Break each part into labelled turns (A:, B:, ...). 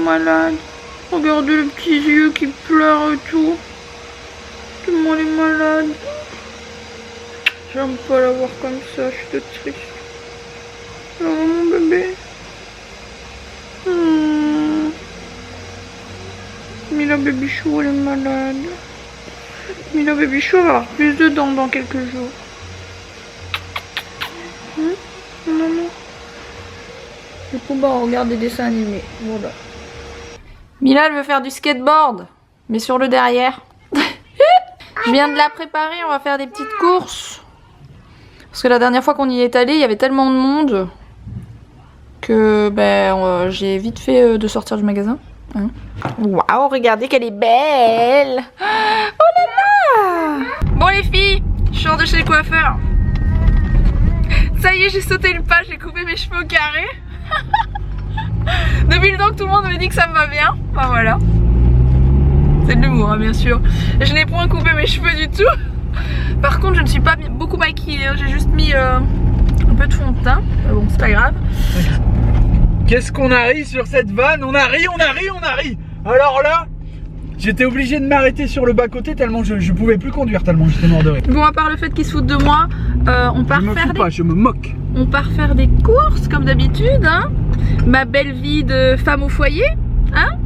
A: malade. Regardez les petits yeux qui pleurent et tout. Tout le monde est malade. J'aime pas la voir comme ça, je suis toute triste. Oh mon bébé. Mila Babychou, elle est malade. Mila Babychou va avoir plus de dents dans quelques jours. Maman. Du coup, bah, on regarde des dessins animés. Voilà. Mila, elle veut faire du skateboard, mais sur le derrière. Je viens de la préparer, on va faire des petites courses. Parce que la dernière fois qu'on y est allé, il y avait tellement de monde que ben, j'ai vite fait de sortir du magasin. Hein. Waouh, regardez qu'elle est belle. Oh là là. Bon les filles, je sors de chez le coiffeur. Ça y est, j'ai sauté le pas, j'ai coupé mes cheveux au carré. Depuis le temps que tout le monde me dit que ça me va bien. Enfin voilà. C'est de l'humour hein, bien sûr. Je n'ai point coupé mes cheveux du tout. Par contre je ne suis pas beaucoup maquillée, j'ai juste mis un peu de fond de teint. Bon c'est pas grave.
B: Qu'est-ce qu'on a ri sur cette vanne? On a ri. Alors là, j'étais obligé de m'arrêter sur le bas-côté tellement je pouvais plus conduire, tellement j'étais mort de rire.
A: Bon, à part le fait qu'ils se foutent de moi, on part
B: je me moque.
A: On part faire des courses comme d'habitude, hein. Ma belle vie de femme au foyer, hein.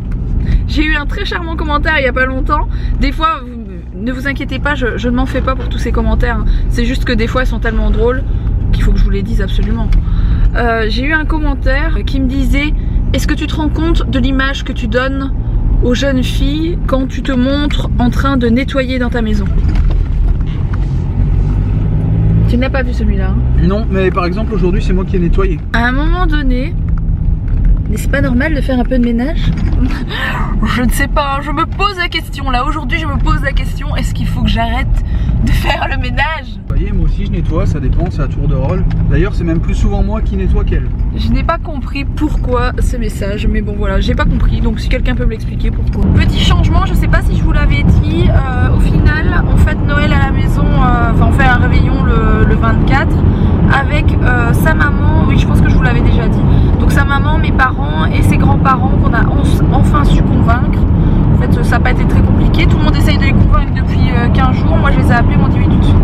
A: J'ai eu un très charmant commentaire il y a pas longtemps. Des fois, ne vous inquiétez pas, je ne m'en fais pas pour tous ces commentaires. Hein. C'est juste que des fois, ils sont tellement drôles qu'il faut que je vous les dise absolument. J'ai eu un commentaire qui me disait: est-ce que tu te rends compte de l'image que tu donnes aux jeunes filles quand tu te montres en train de nettoyer dans ta maison? Tu n'as pas vu celui-là hein?
B: Non, mais par exemple aujourd'hui c'est moi qui ai nettoyé.
A: À un moment donné, n'est-ce pas normal de faire un peu de ménage? Je ne sais pas, je me pose la question là. Aujourd'hui je me pose la question, est-ce qu'il faut que j'arrête de faire le ménage?
B: Vous voyez, moi aussi je nettoie, ça dépend, c'est à tour de rôle. D'ailleurs c'est même plus souvent moi qui nettoie qu'elle.
A: Je n'ai pas compris pourquoi ce message, mais bon voilà, j'ai pas compris, donc si quelqu'un peut me l'expliquer pourquoi. Petit changement, je sais pas si je vous l'avais dit, au final on fête Noël à la maison, enfin on fait un réveillon le 24 avec sa maman, oui je pense que je vous l'avais déjà dit. Donc sa maman, mes parents et ses grands-parents qu'on a enfin su convaincre. En fait ça n'a pas été très compliqué, tout le monde essaye de les convaincre depuis 15 jours, moi je les ai appelés, ils m'ont dit oui tout de suite.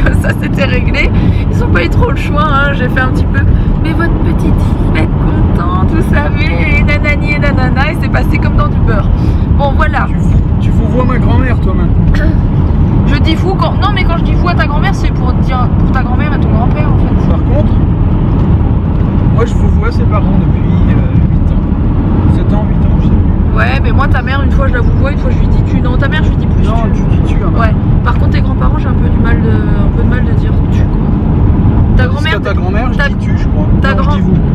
A: Comme ça c'était réglé, ils ont pas eu trop le choix, hein. J'ai fait un petit peu, mais votre petite fille va être contente, vous savez, et nanani et nanana, et c'est passé comme dans du beurre. Bon voilà.
B: Tu vous vois ma grand-mère toi-même.
A: Je dis vous quand... Non mais quand je dis vous à ta grand-mère, c'est pour dire pour ta grand-mère et ton grand-père en fait.
B: Par contre, moi je vous vois ses parents depuis 8 ans. 7 ans, 8 ans, je sais plus.
A: Ouais, mais moi ta mère, une fois je la vous vois, une fois je lui dis tu. Non, ta mère je lui dis plus
B: non, tu dis tu. Hein.
A: Ouais. Par contre tes grands-parents, j'ai un peu de mal de dire tu quoi. Ta grand-mère,
B: ta grand-mère, je dis tu, je crois.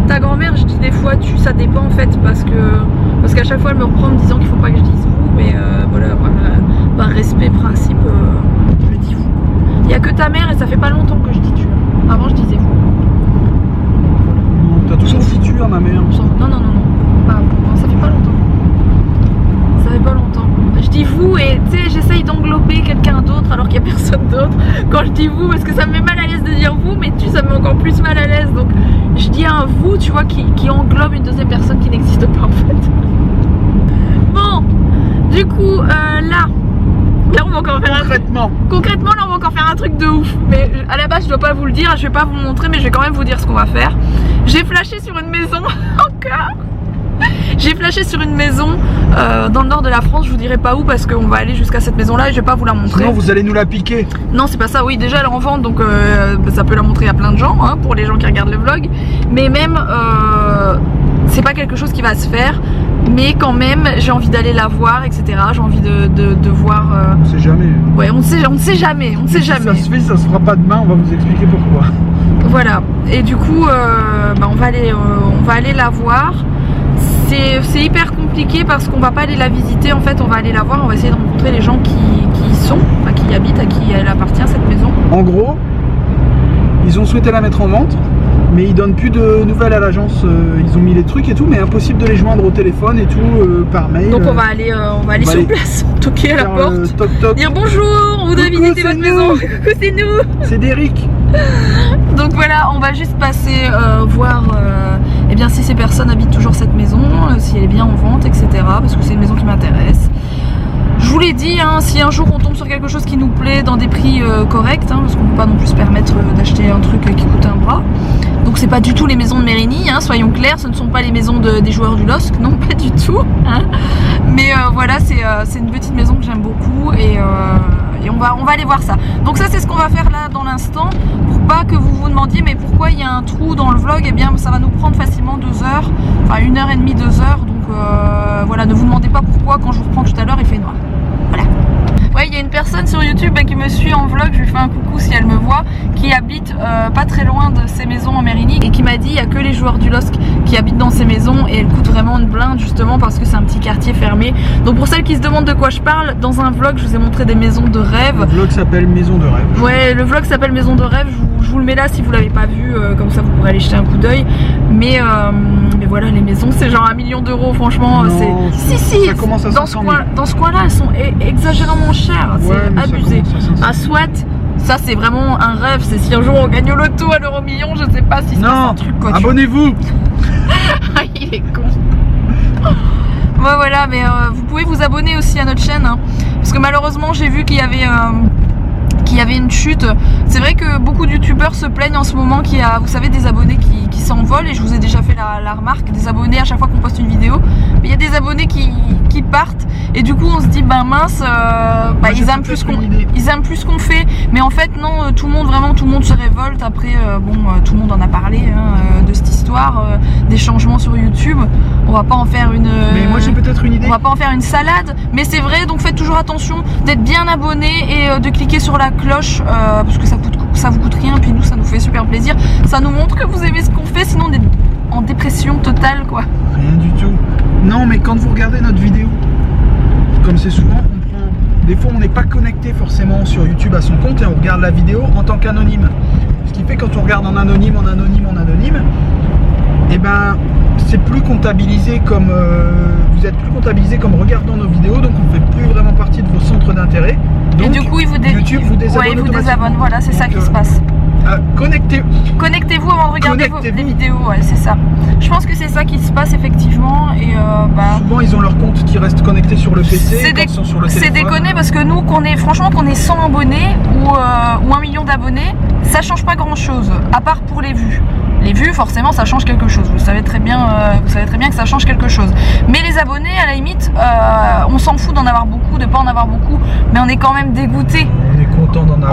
A: Ta grand-mère, je dis des fois tu, ça dépend en fait parce qu'à chaque fois elle me reprend en me disant qu'il faut pas que je dise vous, mais voilà, par respect, principe, je dis vous. Il y a que ta mère et ça fait pas longtemps que je dis tu. Avant je disais vous.
B: Non, t'as toujours dit tu à ma mère.
A: Non, ça fait pas longtemps. Ça fait pas longtemps. Je dis vous et tu sais, j'essaye d'englober quelqu'un d'autre alors qu'il n'y a personne d'autre quand je dis vous parce que ça me met mal à l'aise de dire vous, mais tu, ça me met encore plus mal à l'aise, donc je dis un vous, tu vois, qui englobe une deuxième personne qui n'existe pas en fait. Bon, du coup, là on va encore faire concrètement là on va encore faire un truc de ouf, mais à la base je dois pas vous le dire, je vais pas vous le montrer, mais je vais quand même vous dire ce qu'on va faire. J'ai flashé sur une maison encore. J'ai flashé sur une maison dans le nord de la France, je vous dirai pas où parce qu'on va aller jusqu'à cette maison là et je vais pas vous la montrer.
B: Sinon vous allez nous la piquer.
A: Non c'est pas ça, oui déjà elle est en vente donc ça peut la montrer à plein de gens hein, pour les gens qui regardent le vlog. Mais même c'est pas quelque chose qui va se faire, mais quand même j'ai envie d'aller la voir etc. J'ai envie de voir
B: On sait jamais.
A: Ouais on sait jamais.
B: Si ça se fait, ça se fera pas demain, on va vous expliquer pourquoi.
A: Voilà, et du coup on va aller la voir. C'est hyper compliqué parce qu'on va pas aller la visiter, en fait on va aller la voir, on va essayer de rencontrer les gens qui y sont, enfin qui y habitent, à qui elle appartient cette maison.
B: En gros, ils ont souhaité la mettre en vente, mais ils donnent plus de nouvelles à l'agence, ils ont mis les trucs et tout, mais impossible de les joindre au téléphone et tout, par mail.
A: Donc on va aller sur place, toquer à la porte,
B: toc, toc.
A: Dire bonjour, on voudrait visiter votre maison, coucou c'est nous.
B: C'est Derrick.
A: Donc voilà, on va juste passer voir et bien si ces personnes habitent toujours cette maison, si elle est bien en vente, etc. Parce que c'est une maison qui m'intéresse. Je vous l'ai dit, hein, si un jour on tombe sur quelque chose qui nous plaît dans des prix corrects, hein, parce qu'on ne peut pas non plus se permettre d'acheter un truc qui coûte un bras. Donc c'est pas du tout les maisons de Mérigny, hein, soyons clairs, ce ne sont pas les maisons des joueurs du LOSC, non pas du tout. Hein. Mais voilà, c'est une petite maison que j'aime beaucoup et on va aller voir ça. Donc ça c'est ce qu'on va faire là dans l'instant, pour pas que vous vous demandiez mais pourquoi il y a un trou dans le vlog. Eh bien ça va nous prendre facilement 2 heures, enfin 1h30, 2 heures. Donc voilà, ne vous demandez pas pourquoi quand je vous reprends tout à l'heure il fait noir. Voilà. Ouais, il y a une personne sur YouTube qui me suit en vlog, je lui fais un coucou si elle me voit, qui habite pas très loin de ces maisons en Mérigny et qui m'a dit il n'y a que les joueurs du LOSC qui habitent dans ces maisons et elles coûtent vraiment une blinde justement parce que c'est un petit quartier fermé. Donc pour celles qui se demandent de quoi je parle, dans un vlog je vous ai montré des maisons de rêve.
B: Le vlog s'appelle Maison de rêve.
A: Ouais, le vlog s'appelle Maison de rêve, je vous le mets là si vous l'avez pas vu, comme ça vous pourrez aller jeter un coup d'œil. Mais voilà, les maisons c'est genre 1 million d'euros, franchement. Si,
B: ça commence à
A: dans ce coin là elles sont exagérément chères,
B: ouais,
A: c'est abusé. À Swat, ça c'est vraiment un rêve, c'est si un jour on gagne au loto à l'euro million, je sais pas si c'est un truc quoi.
B: Abonnez-vous.
A: Il est con. Ouais, voilà, mais vous pouvez vous abonner aussi à notre chaîne, hein, parce que malheureusement j'ai vu qu'il y avait une chute. C'est vrai que beaucoup de youtubeurs se plaignent en ce moment qu'il y a, vous savez, des abonnés qui s'envolent, et je vous ai déjà fait la remarque, des abonnés à chaque fois qu'on poste une vidéo, mais il y a des abonnés qui partent, et du coup on se dit bah mince, ils aiment plus qu'on fait, mais en fait non, tout le monde se révolte. Après tout le monde en a parlé, hein, de cette histoire, des changements sur YouTube. On va pas en faire une
B: moi j'ai peut-être une idée.
A: On va pas en faire une salade, mais c'est vrai, donc faites toujours attention d'être bien abonné et de cliquer sur la cloche, parce que ça vous coûte rien, puis nous ça nous fait super plaisir, ça nous montre que vous aimez ce qu'on fait, sinon on est en dépression totale quoi.
B: Rien du tout. Non, mais quand vous regardez notre vidéo, comme c'est souvent, des fois on n'est pas connecté forcément sur YouTube à son compte et on regarde la vidéo en tant qu'anonyme. Ce qui fait quand on regarde en anonyme, et ben c'est plus comptabilisé comme vous êtes plus comptabilisé comme regardant nos vidéos, donc on fait plus vraiment partie de vos centres d'intérêt.
A: Et du coup
B: YouTube vous désabonne.
A: Voilà, c'est ça qui se passe.
B: Connectez-vous
A: avant de regarder les vidéos, ouais, c'est ça. Je pense que c'est ça qui se passe effectivement. Et
B: souvent ils ont leur compte qui reste connecté sur le PC.
A: C'est déconné parce que nous, qu'on est 100 abonnés ou 1 million d'abonnés, ça change pas grand chose, à part pour les vues. Les vues, forcément, ça change quelque chose. Vous savez très bien que ça change quelque chose. Mais les abonnés, à la limite, on s'en fout d'en avoir beaucoup, de pas en avoir beaucoup, mais on est quand même dégoûté.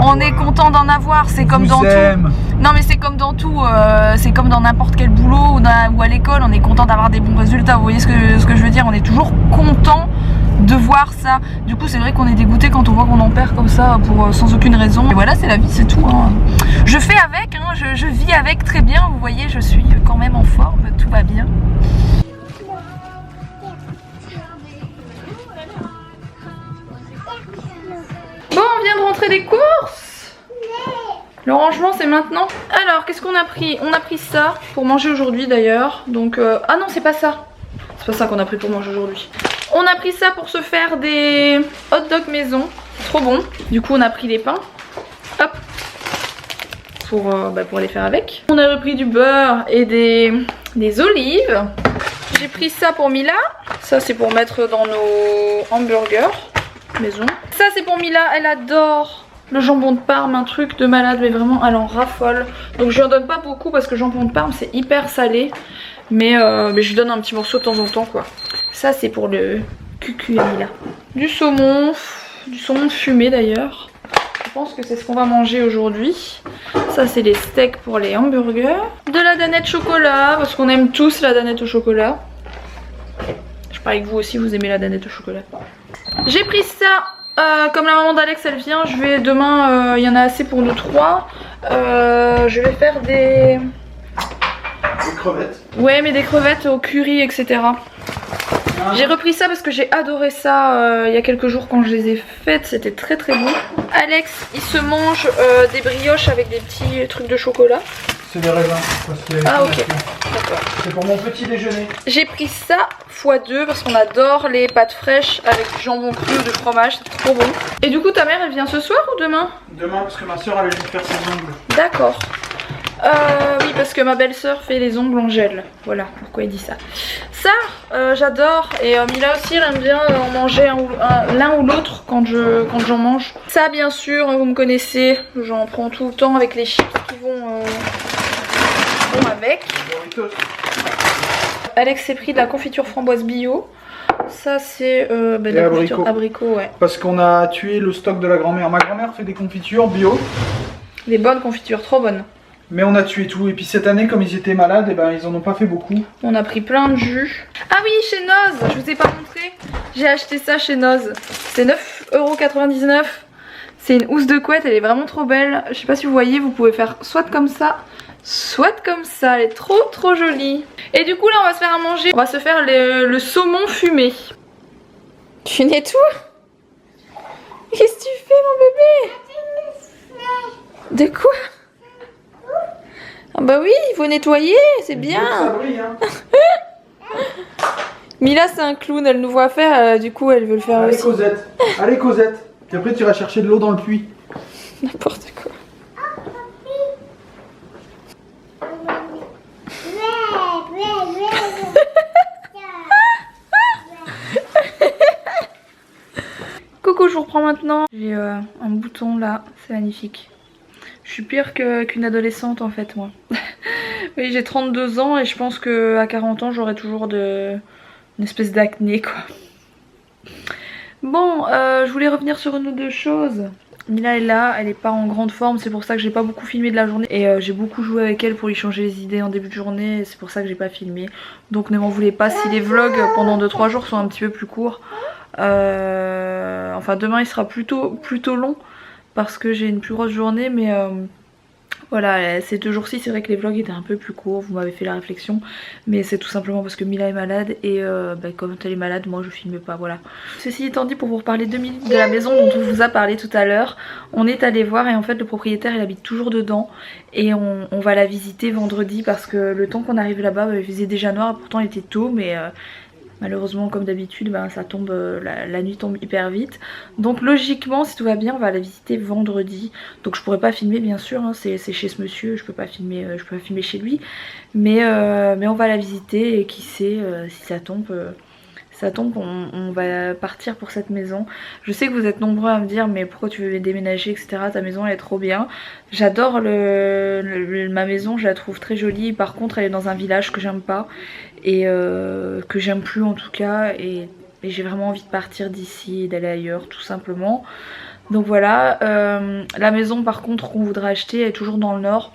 A: On est content d'en avoir. C'est comme dans tout. Non, mais c'est comme dans tout. C'est comme dans n'importe quel boulot ou à l'école. On est content d'avoir des bons résultats. Vous voyez ce que je veux dire? On est toujours content de voir ça. Du coup, c'est vrai qu'on est dégoûté quand on voit qu'on en perd comme ça sans aucune raison. Et voilà, c'est la vie, c'est tout. Hein. Je fais avec, hein, je vis avec très bien. Vous voyez, je suis quand même en forme, tout va bien. Bon, on vient de rentrer des courses. Le rangement, c'est maintenant. Alors, qu'est-ce qu'on a pris? On a pris ça pour manger aujourd'hui d'ailleurs. Donc, ah non, c'est pas ça. C'est pas ça qu'on a pris pour manger aujourd'hui. On a pris ça pour se faire des hot dogs maison. Trop bon. Du coup, on a pris les pains. Hop. Pour les faire avec. On a repris du beurre et des olives. J'ai pris ça pour Mila. Ça, c'est pour mettre dans nos hamburgers maison. Ça, c'est pour Mila. Elle adore le jambon de Parme, un truc de malade, mais vraiment, elle en raffole. Donc, je lui en donne pas beaucoup parce que le jambon de Parme, c'est hyper salé. Mais je lui donne un petit morceau de temps en temps, quoi. Ça, c'est pour le cucu à Mila. Du saumon fumé d'ailleurs. Je pense que c'est ce qu'on va manger aujourd'hui. Ça, c'est les steaks pour les hamburgers. De la danette chocolat, parce qu'on aime tous la danette au chocolat. Je parie que vous aussi, vous aimez la danette au chocolat. J'ai pris ça, comme la maman d'Alex, elle vient. Demain, il y en a assez pour nous 3. Je vais faire des crevettes. Ouais, mais des crevettes au curry, etc. J'ai repris ça parce que j'ai adoré ça il y a quelques jours quand je les ai faites, c'était très très bon. Alex, il se mange des brioches avec des petits trucs de chocolat.
B: C'est des raisins.
A: Ah ok, d'accord.
B: C'est pour mon petit déjeuner.
A: J'ai pris ça x2 parce qu'on adore les pâtes fraîches avec du jambon cru ou de fromage, c'est trop bon. Et du coup ta mère elle vient ce soir ou demain?
B: Demain parce que ma soeur elle vient faire ses ongles.
A: D'accord. Oui, parce que ma belle-sœur fait les ongles en gel. Voilà pourquoi il dit ça. Ça, j'adore. Et Mila aussi, elle aime bien en manger l'un ou l'autre quand j'en mange. Ça, bien sûr, vous me connaissez. J'en prends tout le temps avec les chips qui vont avec. Alex s'est pris de la confiture framboise bio. Ça, c'est de la confiture abricot, ouais.
B: Parce qu'on a tué le stock de la grand-mère. Ma grand-mère fait des confitures bio.
A: Des bonnes confitures, trop bonnes.
B: Mais on a tué tout. Et puis cette année, comme ils étaient malades, et ben, ils en ont pas fait beaucoup.
A: On a pris plein de jus. Ah oui, chez Noz, je vous ai pas montré. J'ai acheté ça chez Noz. C'est 9,99 €. C'est une housse de couette, elle est vraiment trop belle. Je sais pas si vous voyez, vous pouvez faire soit comme ça, soit comme ça. Elle est trop jolie. Et du coup là, on va se faire à manger. On va se faire le saumon fumé. Tu nettoies? Qu'est-ce que tu fais, mon bébé? De quoi? Ah bah oui, il faut nettoyer, c'est bien.
B: Ça brille, hein.
A: Mila, c'est un clown, elle nous voit faire, du coup elle veut le faire
B: Allez,
A: aussi.
B: Cosette. Allez, Cosette. Et après tu iras chercher de l'eau dans le puits.
A: N'importe quoi. Coucou, je vous reprends maintenant. J'ai un bouton là, c'est magnifique. Je suis pire qu'une adolescente en fait, moi. Oui, j'ai 32 ans et je pense qu'à 40 ans j'aurai toujours une espèce d'acné, quoi. Bon, je voulais revenir sur une ou deux choses. Mila est là, elle est pas en grande forme, c'est pour ça que j'ai pas beaucoup filmé de la journée. Et j'ai beaucoup joué avec elle pour lui changer les idées en début de journée, c'est pour ça que j'ai pas filmé. Donc ne m'en voulez pas si les vlogs pendant 2-3 jours sont un petit peu plus courts. Enfin demain il sera plutôt long parce que j'ai une plus grosse journée, mais voilà, ces 2 jours-ci c'est vrai que les vlogs étaient un peu plus courts, vous m'avez fait la réflexion, mais c'est tout simplement parce que Mila est malade et comme elle est malade, moi je filme pas, voilà. Ceci étant dit, pour vous reparler 2 minutes de la maison dont on vous a parlé tout à l'heure, on est allé voir et en fait le propriétaire il habite toujours dedans et on va la visiter vendredi parce que le temps qu'on arrive là-bas, il faisait déjà noir, pourtant il était tôt, mais malheureusement comme d'habitude ça tombe, la nuit tombe hyper vite. Donc logiquement si tout va bien on va la visiter vendredi. Donc je pourrais pas filmer bien sûr, hein, c'est chez ce monsieur, je peux pas filmer chez lui. Mais on va la visiter et qui sait si ça tombe on va partir pour cette maison. Je sais que vous êtes nombreux à me dire mais pourquoi tu veux déménager etc. Ta maison elle est trop bien. J'adore ma maison, je la trouve très jolie. Par contre elle est dans un village que j'aime pas. Et que j'aime plus en tout cas. Et j'ai vraiment envie de partir d'ici et d'aller ailleurs tout simplement. Donc voilà. La maison par contre qu'on voudrait acheter est toujours dans le nord.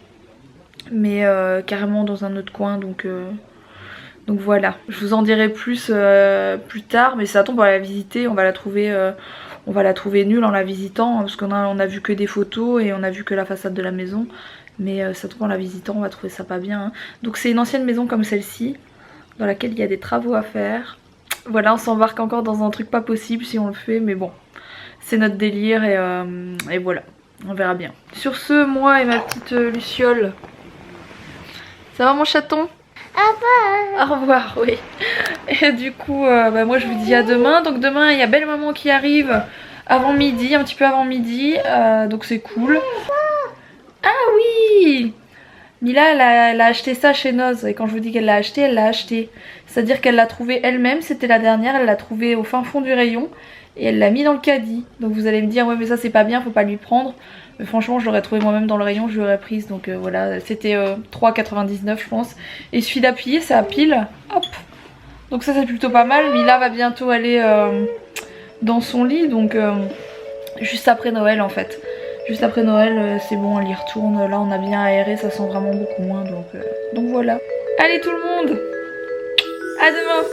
A: Mais carrément dans un autre coin donc voilà, je vous en dirai plus plus tard, mais ça tombe, on va la visiter, on va la trouver nulle en la visitant, parce qu'on a vu que des photos et on a vu que la façade de la maison, mais ça tombe en la visitant, on va trouver ça pas bien. Hein. Donc c'est une ancienne maison comme celle-ci, dans laquelle il y a des travaux à faire. Voilà, on s'embarque encore dans un truc pas possible si on le fait, mais bon, c'est notre délire et voilà, on verra bien. Sur ce, moi et ma petite Luciole, ça va mon chaton ? Au revoir, oui. Et du coup, moi je vous dis à demain. Donc demain, il y a belle maman qui arrive avant midi, un petit peu avant midi. Donc c'est cool. Ah oui, Mila, elle a acheté ça chez Noz. Et quand je vous dis qu'elle l'a acheté, elle l'a acheté. C'est-à-dire qu'elle l'a trouvé elle-même. C'était la dernière. Elle l'a trouvé au fin fond du rayon. Et elle l'a mis dans le caddie. Donc vous allez me dire, ouais mais ça c'est pas bien, faut pas lui prendre. Mais franchement je l'aurais trouvé moi-même dans le rayon, je l'aurais prise. Donc voilà, c'était 3,99 je pense. Et il suffit d'appuyer, ça pile. Hop. Donc ça c'est plutôt pas mal. Mila va bientôt aller dans son lit. Donc juste après Noël en fait. Juste après Noël c'est bon, elle y retourne. Là on a bien aéré, ça sent vraiment beaucoup moins. Donc voilà. Allez tout le monde, à demain.